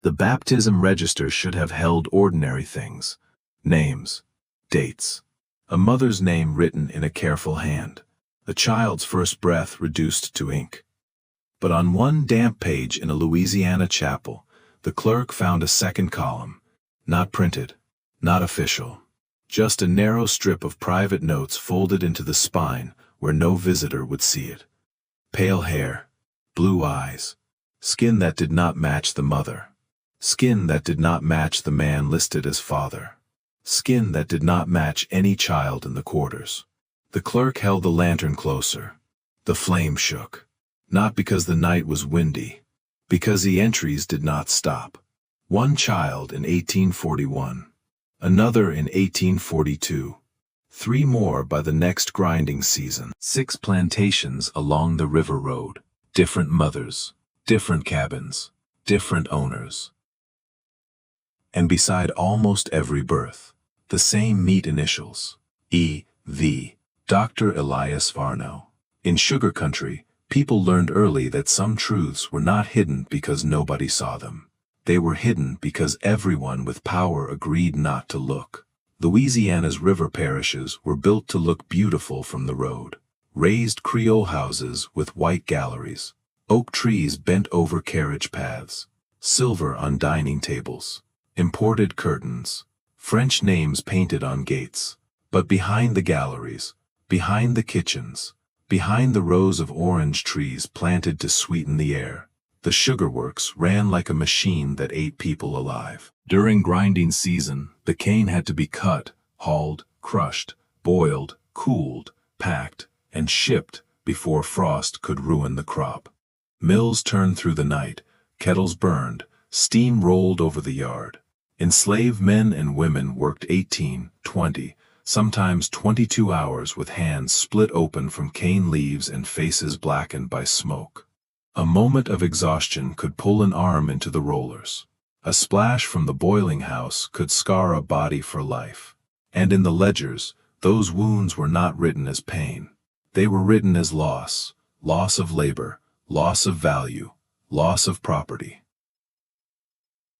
The baptism register should have held ordinary things: names, dates, a mother's name written in a careful hand, a child's first breath reduced to ink. But on one damp page in a Louisiana chapel, the clerk found a second column, not printed, not official, just a narrow strip of private notes folded into the spine where no visitor would see it. Pale hair, blue eyes, skin that did not match the mother, skin that did not match the man listed as father, skin that did not match any child in the quarters. The clerk held the lantern closer. The flame shook, not because the night was windy, because the entries did not stop. One child in 1841, another in 1842, 3 more by the next grinding season. 6 plantations along the river road, different mothers, different cabins, different owners. And beside almost every birth, the same meat initials, E.V., Dr. Elias Varno. In sugar country, people learned early that some truths were not hidden because nobody saw them. They were hidden because everyone with power agreed not to look. Louisiana's river parishes were built to look beautiful from the road. Raised Creole houses with white galleries, oak trees bent over carriage paths, silver on dining tables, imported curtains, French names painted on gates. But behind the galleries, behind the kitchens, behind the rows of orange trees planted to sweeten the air, the sugar works ran like a machine that ate people alive. During grinding season, the cane had to be cut, hauled, crushed, boiled, cooled, packed, and shipped before frost could ruin the crop. Mills turned through the night, kettles burned, steam rolled over the yard. Enslaved men and women worked 18, 20, sometimes 22 hours with hands split open from cane leaves and faces blackened by smoke. A moment of exhaustion could pull an arm into the rollers. A splash from the boiling house could scar a body for life. And in the ledgers, those wounds were not written as pain. They were written as loss, loss of labor, loss of value, loss of property.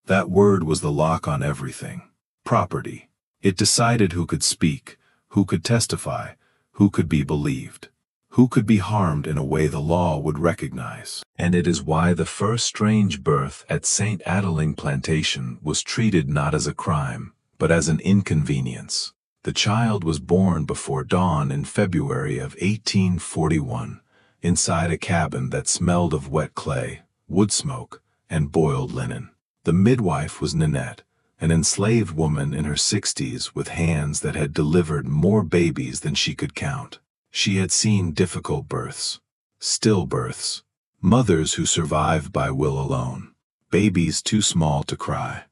That word was the lock on everything. Property. It decided who could speak, who could testify, who could be believed, who could be harmed in a way the law would recognize. And it is why the first strange birth at St. Adeline Plantation was treated not as a crime, but as an inconvenience. The child was born before dawn in February of 1841, inside a cabin that smelled of wet clay, wood smoke, and boiled linen. The midwife was Nanette, an enslaved woman in her 60s with hands that had delivered more babies than she could count. She had seen difficult births, stillbirths, mothers who survived by will alone, babies too small to cry.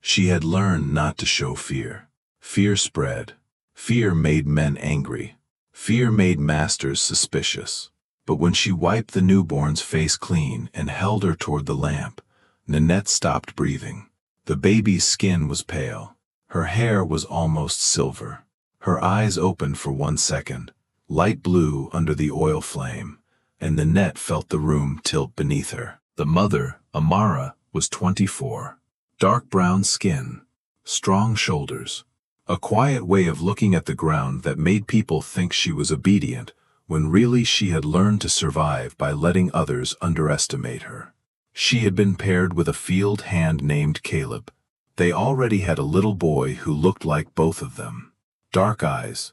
She had learned not to show fear. Fear spread. Fear made men angry. Fear made masters suspicious. But when she wiped the newborn's face clean and held her toward the lamp, Nanette stopped breathing. The baby's skin was pale. Her hair was almost silver. Her eyes opened for 1 second, light blue under the oil flame, and Nanette felt the room tilt beneath her. The mother, Amara, was 24. Dark brown skin, strong shoulders, a quiet way of looking at the ground that made people think she was obedient, when really she had learned to survive by letting others underestimate her. She had been paired with a field hand named Caleb. They already had a little boy who looked like both of them. Dark eyes,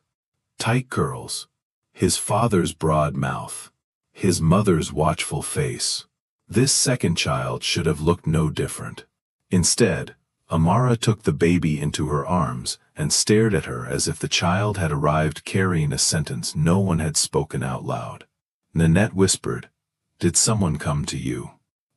tight curls, his father's broad mouth, his mother's watchful face. This second child should have looked no different. Instead, Amara took the baby into her arms and stared at her as if the child had arrived carrying a sentence no one had spoken out loud. Nanette whispered, "Did someone come to you?"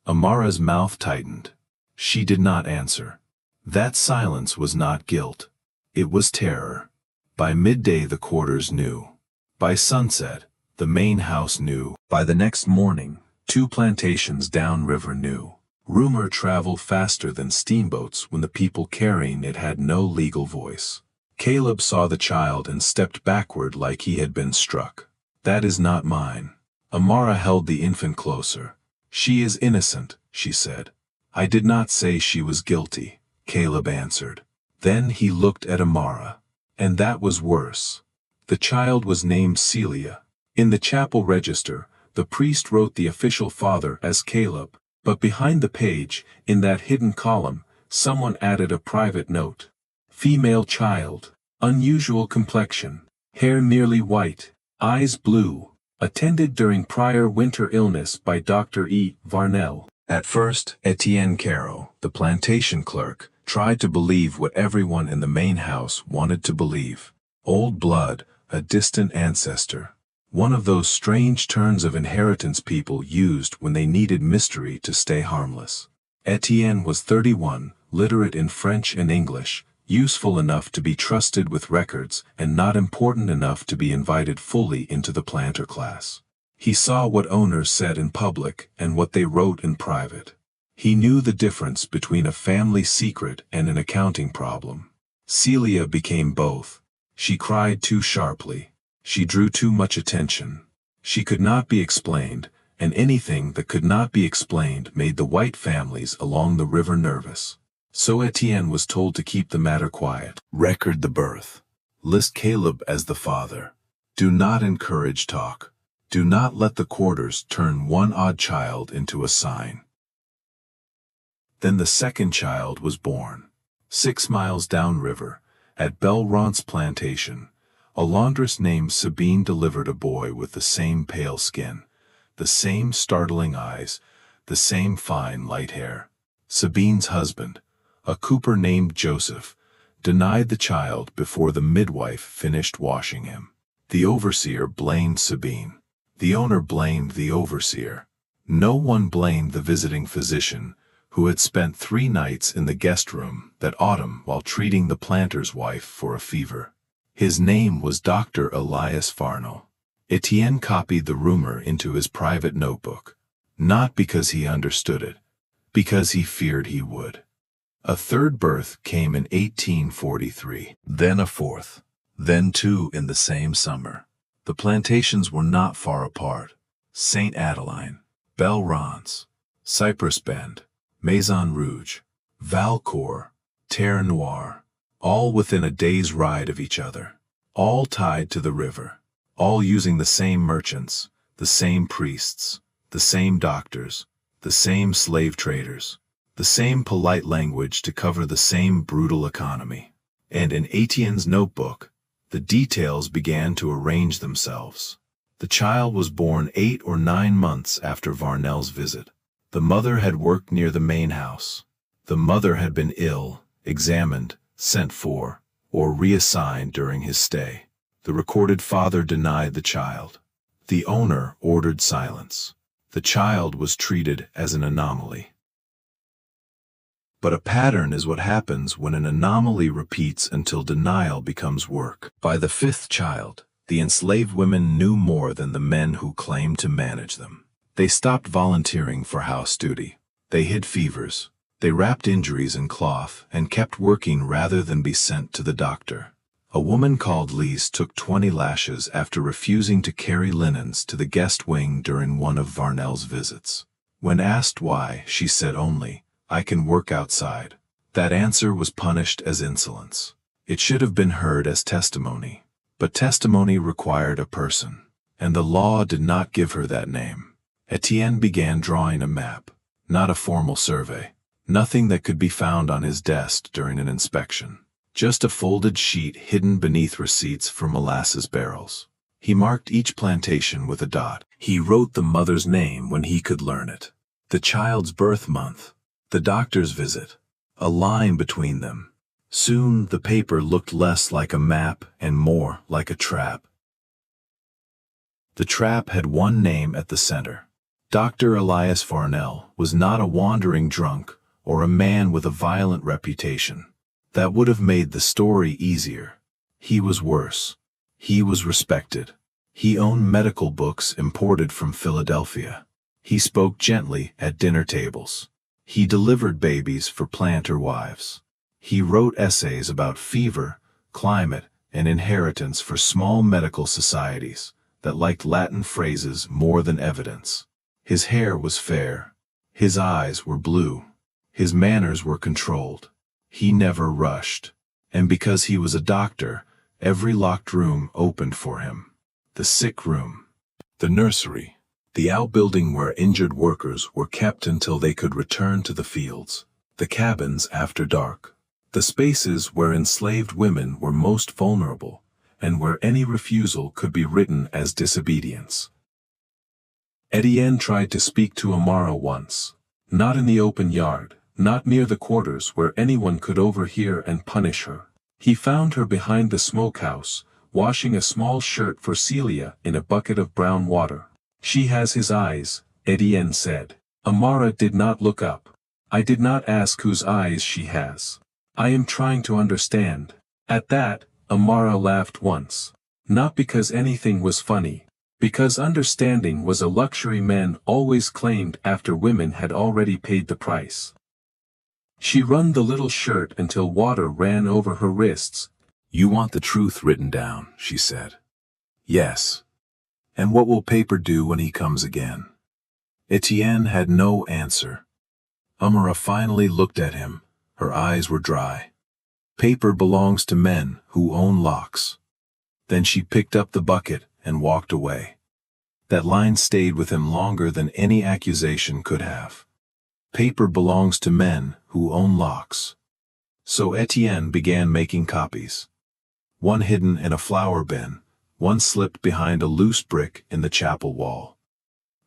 Amara's mouth tightened. She did not answer. That silence was not guilt. It was terror. By midday the quarters knew. By sunset, the main house knew. By the next morning, 2 plantations downriver knew. Rumor traveled faster than steamboats when the people carrying it had no legal voice. Caleb saw the child and stepped backward like he had been struck. "That is not mine." Amara held the infant closer. "She is innocent," she said. I did not say she was guilty, Caleb answered. Then he looked at Amara. And that was worse. The child was named Celia. In the chapel register, the priest wrote the official father as Caleb, but behind the page, in that hidden column, someone added a private note. Female child, unusual complexion, hair nearly white, eyes blue, attended during prior winter illness by Dr. E. Varnell. At first, Etienne Caro, the plantation clerk, tried to believe what everyone in the main house wanted to believe. Old blood, a distant ancestor. One of those strange turns of inheritance people used when they needed mystery to stay harmless. Etienne was 31, literate in French and English, useful enough to be trusted with records and not important enough to be invited fully into the planter class. He saw what owners said in public and what they wrote in private. He knew the difference between a family secret and an accounting problem. Celia became both. She cried too sharply. She drew too much attention. She could not be explained, and anything that could not be explained made the white families along the river nervous. So Etienne was told to keep the matter quiet. Record the birth. List Caleb as the father. Do not encourage talk. Do not let the quarters turn one odd child into a sign. Then the second child was born. 6 miles downriver, at Belront's plantation, a laundress named Sabine delivered a boy with the same pale skin, the same startling eyes, the same fine light hair. Sabine's husband, a cooper named Joseph, denied the child before the midwife finished washing him. The overseer blamed Sabine. The owner blamed the overseer. No one blamed the visiting physician, who had spent 3 nights in the guest room that autumn while treating the planter's wife for a fever. His name was Dr. Elias Farnell. Etienne copied the rumor into his private notebook, not because he understood it, because he feared he would. A third birth came in 1843, then a fourth, then 2 in the same summer. The plantations were not far apart. St. Adeline, Belronce, Cypress Bend, Maison Rouge, Valcourt, Terre Noire, all within a day's ride of each other, all tied to the river, all using the same merchants, the same priests, the same doctors, the same slave traders, the same polite language to cover the same brutal economy. And in Etienne's notebook, the details began to arrange themselves. The child was born 8 or 9 months after Varnell's visit. The mother had worked near the main house. The mother had been ill, examined, sent for, or reassigned during his stay. The recorded father denied the child. The owner ordered silence. The child was treated as an anomaly. But a pattern is what happens when an anomaly repeats until denial becomes work. By the 5th child, the enslaved women knew more than the men who claimed to manage them. They stopped volunteering for house duty. They hid fevers. They wrapped injuries in cloth and kept working rather than be sent to the doctor. A woman called Lise took 20 lashes after refusing to carry linens to the guest wing during one of Varnell's visits. When asked why, she said only, "I can work outside." That answer was punished as insolence. It should have been heard as testimony. But testimony required a person, and the law did not give her that name. Etienne began drawing a map, not a formal survey. Nothing that could be found on his desk during an inspection. Just a folded sheet hidden beneath receipts for molasses barrels. He marked each plantation with a dot. He wrote the mother's name when he could learn it, the child's birth month, the doctor's visit, a line between them. Soon the paper looked less like a map and more like a trap. The trap had one name at the center. Dr. Elias Farnell was not a wandering drunk or a man with a violent reputation. That would have made the story easier. He was worse. He was respected. He owned medical books imported from Philadelphia. He spoke gently at dinner tables. He delivered babies for planter wives. He wrote essays about fever, climate, and inheritance for small medical societies that liked Latin phrases more than evidence. His hair was fair. His eyes were blue. His manners were controlled. He never rushed. And because he was a doctor, every locked room opened for him. The sick room, the nursery, the outbuilding where injured workers were kept until they could return to the fields, the cabins after dark, the spaces where enslaved women were most vulnerable, and where any refusal could be written as disobedience. Etienne tried to speak to Amara once, not in the open yard, not near the quarters where anyone could overhear and punish her. He found her behind the smokehouse, washing a small shirt for Celia in a bucket of brown water. "She has his eyes," Etienne said. Amara did not look up. "I did not ask whose eyes she has. I am trying to understand." At that, Amara laughed once. Not because anything was funny, because understanding was a luxury men always claimed after women had already paid the price. She wrung the little shirt until water ran over her wrists. "You want the truth written down," she said. "Yes. And what will paper do when he comes again?" Etienne had no answer. Amara finally looked at him. Her eyes were dry. "Paper belongs to men who own locks." Then she picked up the bucket and walked away. That line stayed with him longer than any accusation could have. Paper belongs to men who own locks. So Etienne began making copies. One hidden in a flower bin, one slipped behind a loose brick in the chapel wall.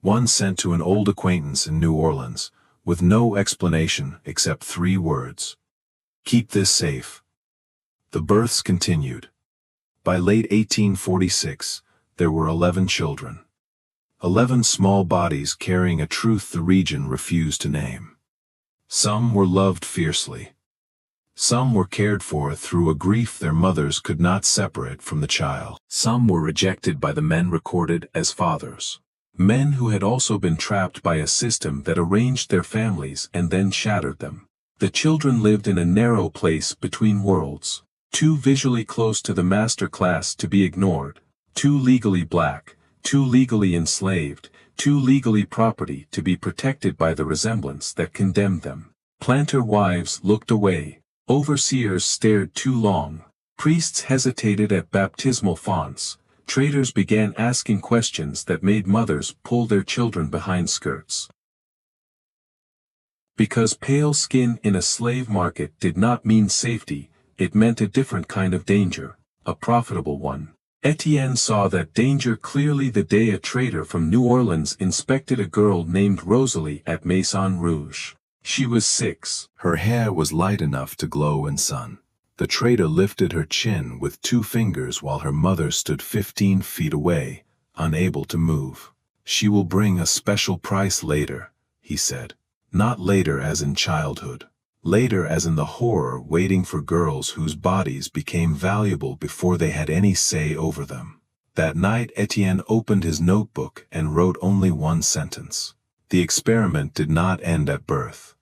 One sent to an old acquaintance in New Orleans, with no explanation except 3 words. "Keep this safe." The births continued. By late 1846, there were 11 children. 11 small bodies carrying a truth the region refused to name. Some were loved fiercely. Some were cared for through a grief their mothers could not separate from the child. Some were rejected by the men recorded as fathers. Men who had also been trapped by a system that arranged their families and then shattered them. The children lived in a narrow place between worlds, too visually close to the master class to be ignored, too legally black, too legally enslaved, too legally property to be protected by the resemblance that condemned them. Planter wives looked away. Overseers stared too long. Priests hesitated at baptismal fonts. Traders began asking questions that made mothers pull their children behind skirts. Because pale skin in a slave market did not mean safety, it meant a different kind of danger, a profitable one. Etienne saw that danger clearly the day a trader from New Orleans inspected a girl named Rosalie at Maison Rouge. She was 6. Her hair was light enough to glow in sun. The trader lifted her chin with 2 fingers while her mother stood 15 feet away, unable to move. "She will bring a special price later," he said. Not later as in childhood. Later as in the horror waiting for girls whose bodies became valuable before they had any say over them. That night Etienne opened his notebook and wrote only 1 sentence. The experiment did not end at birth.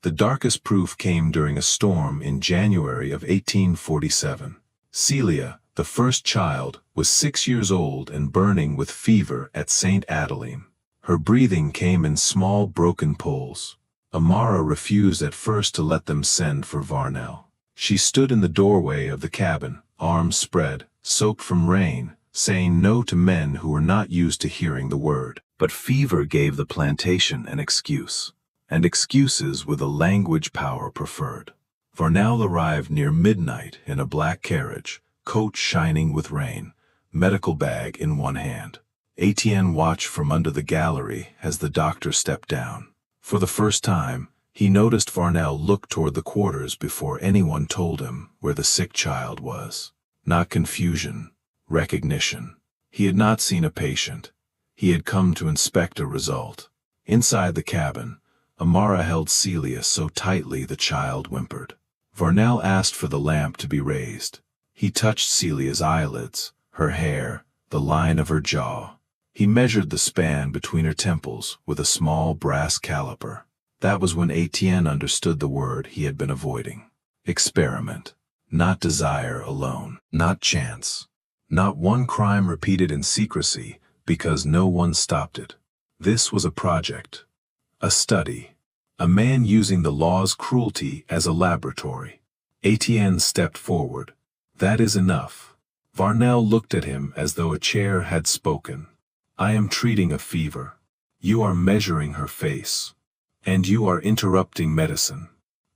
The darkest proof came during a storm in January of 1847. Celia, the first child, was 6 years old and burning with fever at St. Adeline. Her breathing came in small broken pulls. Amara refused at first to let them send for Varnell. She stood in the doorway of the cabin, arms spread, soaked from rain, saying no to men who were not used to hearing the word. But fever gave the plantation an excuse, and excuses were the language power preferred. Varnell arrived near midnight in a black carriage, coat shining with rain, medical bag in one hand. Etienne watched from under the gallery as the doctor stepped down. For the first time, he noticed Varnell look toward the quarters before anyone told him where the sick child was. Not confusion, recognition. He had not seen a patient. He had come to inspect a result. Inside the cabin, Amara held Celia so tightly the child whimpered. Varnell asked for the lamp to be raised. He touched Celia's eyelids, her hair, the line of her jaw. He measured the span between her temples with a small brass caliper. That was when Etienne understood the word he had been avoiding. Experiment. Not desire alone. Not chance. Not one crime repeated in secrecy because no one stopped it. This was a project. A study. A man using the law's cruelty as a laboratory. Etienne stepped forward. That is enough. Varnell looked at him as though a chair had spoken. I am treating a fever. You are measuring her face. And you are interrupting medicine.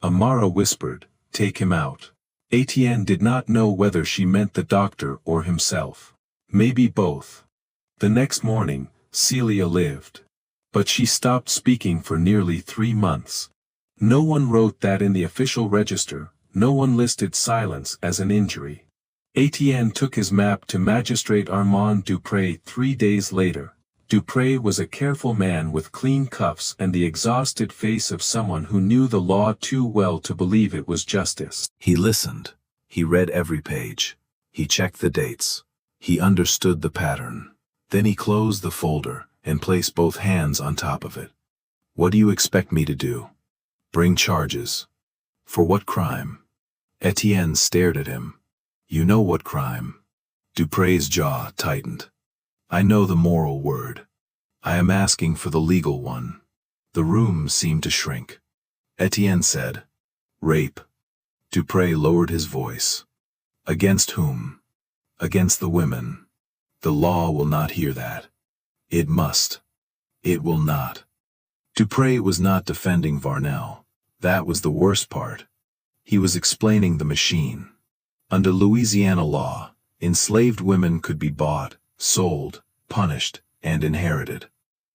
Amara whispered, take him out. Etienne did not know whether she meant the doctor or himself. Maybe both. The next morning, Celia lived. But she stopped speaking for nearly 3 months. No one wrote that in the official register, no one listed silence as an injury. Etienne took his map to Magistrate Armand Dupré 3 days later. Dupré was a careful man with clean cuffs and the exhausted face of someone who knew the law too well to believe it was justice. He listened. He read every page. He checked the dates. He understood the pattern. Then he closed the folder and placed both hands on top of it. What do you expect me to do? Bring charges. For what crime? Etienne stared at him. You know what crime. Dupré's jaw tightened. I know the moral word. I am asking for the legal one. The room seemed to shrink. Etienne said, rape. Dupré lowered his voice. Against whom? Against the women. The law will not hear that. It must. It will not. Dupré was not defending Varnell. That was the worst part. He was explaining the machine. Under Louisiana law, enslaved women could be bought, sold, punished, and inherited.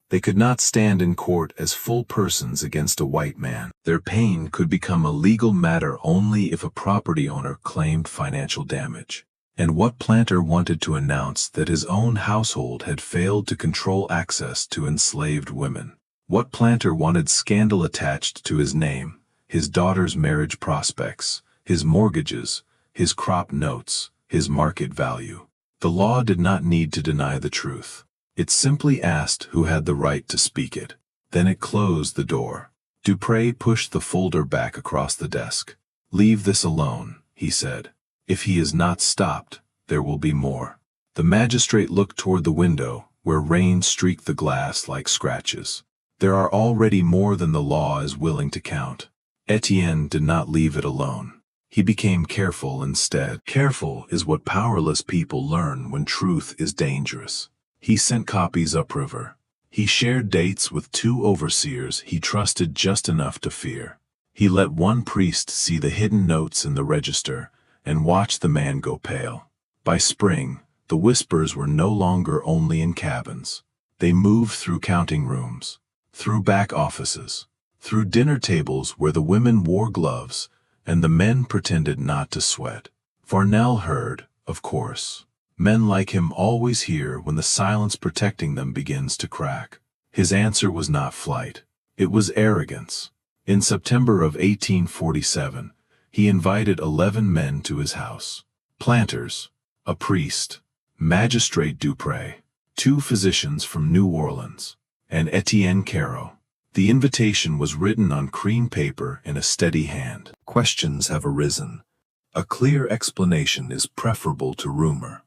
They could not stand in court as full persons against a white man. Their pain could become a legal matter only if a property owner claimed financial damage. And what planter wanted to announce that his own household had failed to control access to enslaved women? What planter wanted scandal attached to his name, his daughter's marriage prospects, his mortgages, his crop notes, his market value? The law did not need to deny the truth. It simply asked who had the right to speak it. Then it closed the door. Dupré pushed the folder back across the desk. Leave this alone, he said. If he is not stopped, there will be more. The magistrate looked toward the window, where rain streaked the glass like scratches. There are already more than the law is willing to count. Etienne did not leave it alone. He became careful instead. Careful is what powerless people learn when truth is dangerous. He sent copies upriver. He shared dates with 2 overseers he trusted just enough to fear. He let one priest see the hidden notes in the register and watched the man go pale. By spring, the whispers were no longer only in cabins. They moved through counting rooms, through back offices, through dinner tables where the women wore gloves and the men pretended not to sweat. Varnell heard, of course. Men like him always hear when the silence protecting them begins to crack. His answer was not flight. It was arrogance. In September of 1847, he invited 11 men to his house. Planters, a priest, Magistrate Dupré, 2 physicians from New Orleans, and Etienne Caro. The invitation was written on cream paper in a steady hand. Questions have arisen. A clear explanation is preferable to rumor.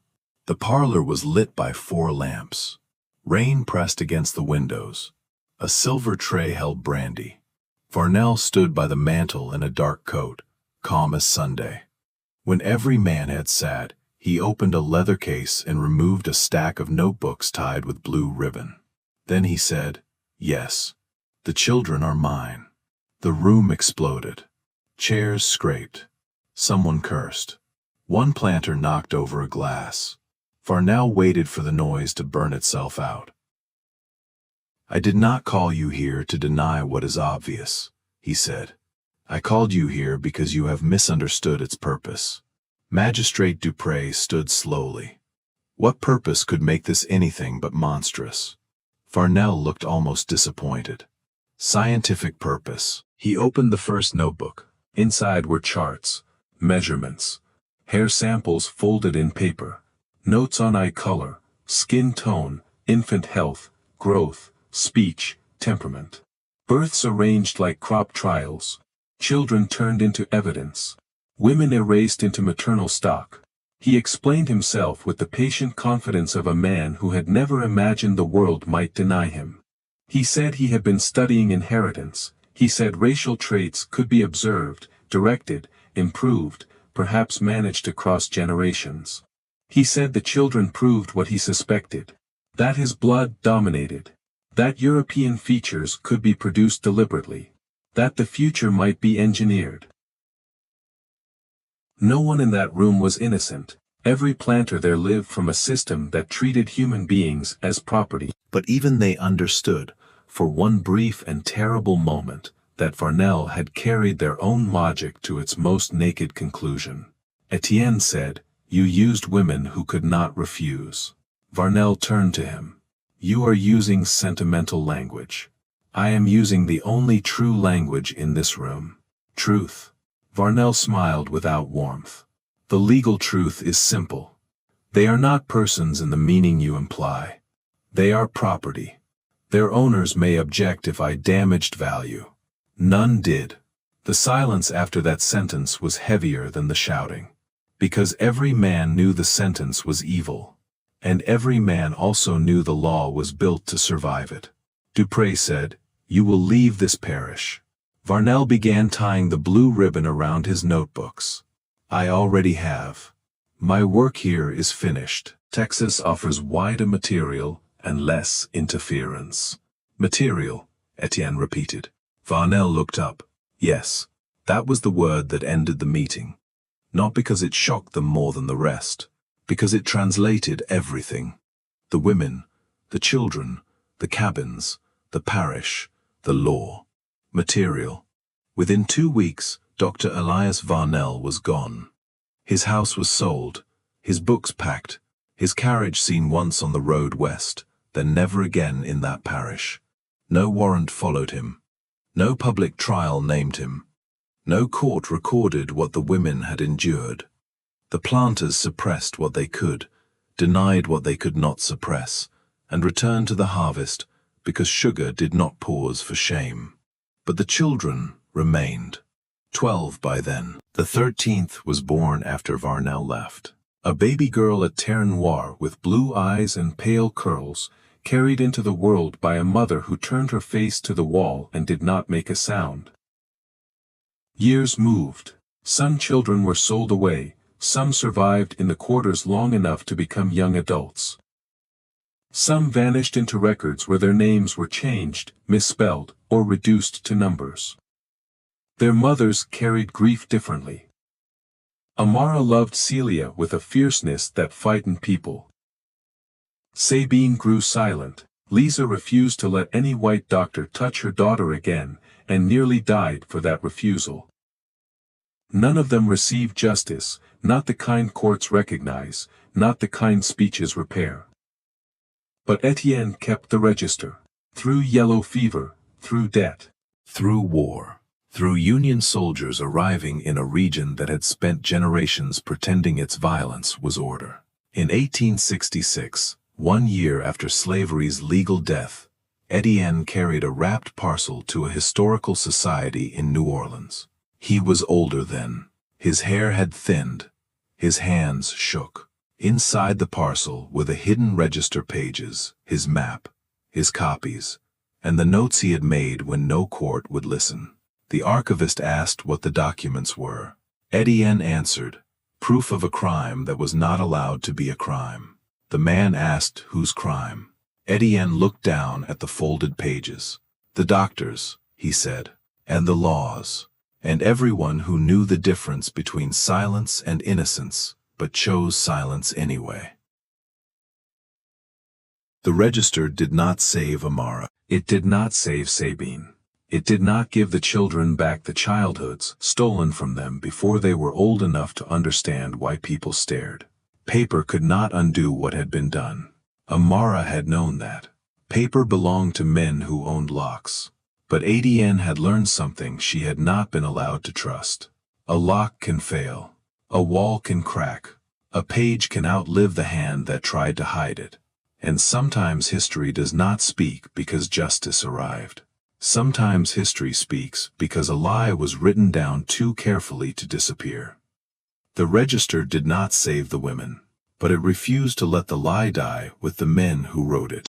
The parlor was lit by 4 lamps. Rain pressed against the windows. A silver tray held brandy. Varnell stood by the mantel in a dark coat, calm as Sunday. When every man had sat, he opened a leather case and removed a stack of notebooks tied with blue ribbon. Then he said, "Yes. The children are mine." The room exploded. Chairs scraped. Someone cursed. One planter knocked over a glass. Varnell waited for the noise to burn itself out. "I did not call you here to deny what is obvious," he said. "I called you here because you have misunderstood its purpose." Magistrate Dupré stood slowly. What purpose could make this anything but monstrous? Varnell looked almost disappointed. Scientific purpose. He opened the first notebook. Inside were charts, measurements, hair samples folded in paper, notes on eye color, skin tone, infant health, growth, speech, temperament. Births arranged like crop trials. Children turned into evidence. Women erased into maternal stock. He explained himself with the patient confidence of a man who had never imagined the world might deny him. He said he had been studying inheritance, He said racial traits could be observed, directed, improved, perhaps managed across generations. He said the children proved what he suspected. That his blood dominated. That European features could be produced deliberately. That the future might be engineered. No one in that room was innocent. Every planter there lived from a system that treated human beings as property. But even they understood, for one brief and terrible moment, that Varnell had carried their own logic to its most naked conclusion. Etienne said, "You used women who could not refuse." Varnell turned to him. "You are using sentimental language. I am using the only true language in this room. Truth." Varnell smiled without warmth. "The legal truth is simple. They are not persons in the meaning you imply. They are property. Their owners may object if I damaged value. None did." The silence after that sentence was heavier than the shouting. Because every man knew the sentence was evil. And every man also knew the law was built to survive it. Dupré said, "You will leave this parish." Varnell began tying the blue ribbon around his notebooks. "I already have. My work here is finished." Texas offers wider material and less interference. "Material," Etienne repeated. Varnell looked up. Yes, that was the word that ended the meeting. Not because it shocked them more than the rest, because it translated everything. The women, the children, the cabins, the parish, the law. Material. Within 2 weeks, Dr. Elias Varnell was gone. His house was sold, his books packed, his carriage seen once on the road west, then never again in that parish. No warrant followed him. No public trial named him. No court recorded what the women had endured. The planters suppressed what they could, denied what they could not suppress, and returned to the harvest because sugar did not pause for shame. But the children remained. 12 by then. The 13th was born after Varnell left. A baby girl at Terre Noire with blue eyes and pale curls, carried into the world by a mother who turned her face to the wall and did not make a sound. Years moved. Some children were sold away, some survived in the quarters long enough to become young adults. Some vanished into records where their names were changed, misspelled, or reduced to numbers. Their mothers carried grief differently. Amara loved Celia with a fierceness that frightened people. Sabine grew silent. Lisa refused to let any white doctor touch her daughter again, and nearly died for that refusal. None of them received justice, not the kind courts recognize, not the kind speeches repair. But Etienne kept the register. Through yellow fever, through debt, through war, through Union soldiers arriving in a region that had spent generations pretending its violence was order. In 1866, 1 year after slavery's legal death, Etienne carried a wrapped parcel to a historical society in New Orleans. He was older then. His hair had thinned. His hands shook. Inside the parcel were the hidden register pages, his map, his copies, and the notes he had made when no court would listen. The archivist asked what the documents were. Etienne answered, "Proof of a crime that was not allowed to be a crime." The man asked whose crime. Etienne looked down at the folded pages. "The doctors," he said, "and the laws, and everyone who knew the difference between silence and innocence, but chose silence anyway." The register did not save Amara. It did not save Sabine. It did not give the children back the childhoods stolen from them before they were old enough to understand why people stared. Paper could not undo what had been done. Amara had known that. Paper belonged to men who owned locks. But Etienne had learned something she had not been allowed to trust. A lock can fail. A wall can crack. A page can outlive the hand that tried to hide it. And sometimes history does not speak because justice arrived. Sometimes history speaks because a lie was written down too carefully to disappear. The register did not save the women, but it refused to let the lie die with the men who wrote it.